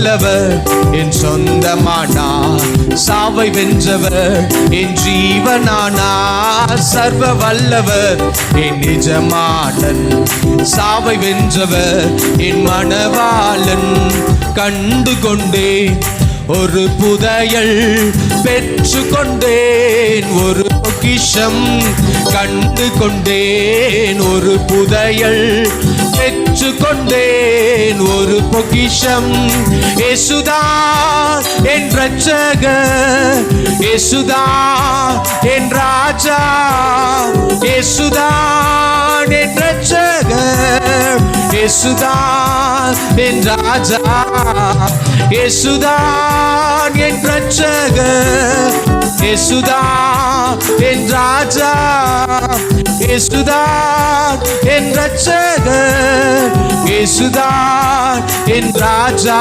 வல்லவர் என் சொந்தமானார். சாவை வென்றவர் என் ஜீவனானார். சர்வ வல்லவர் என் நிஜமானன். சாவை வென்றவர் என் மணவாளன். கண்டு கொண்டேன் ஒரு புதையல், பெற்று கொண்டேன் ஒரு பொக்கிஷம். கண்டு கொண்டேன் ஒரு புதையல், பெற்று கொண்டேன் ஒரு பொக்கிஷம். இயேசுதான் என் இரட்சகர், இயேசுதான் என் ராஜா, இயேசுதான் என் இரட்சகர், இயேசுதான் என் ராஜா, இயேசுதான் என் இரட்சகர், இயேசுதான் என் ராஜா, இயேசுதான் என் இரட்சகர், இயேசுதான் என் ராஜா.